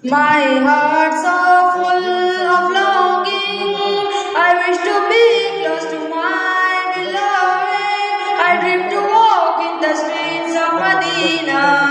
My heart's so full of longing. I wish to be close to my beloved. I dream to walk in the streets of Medina.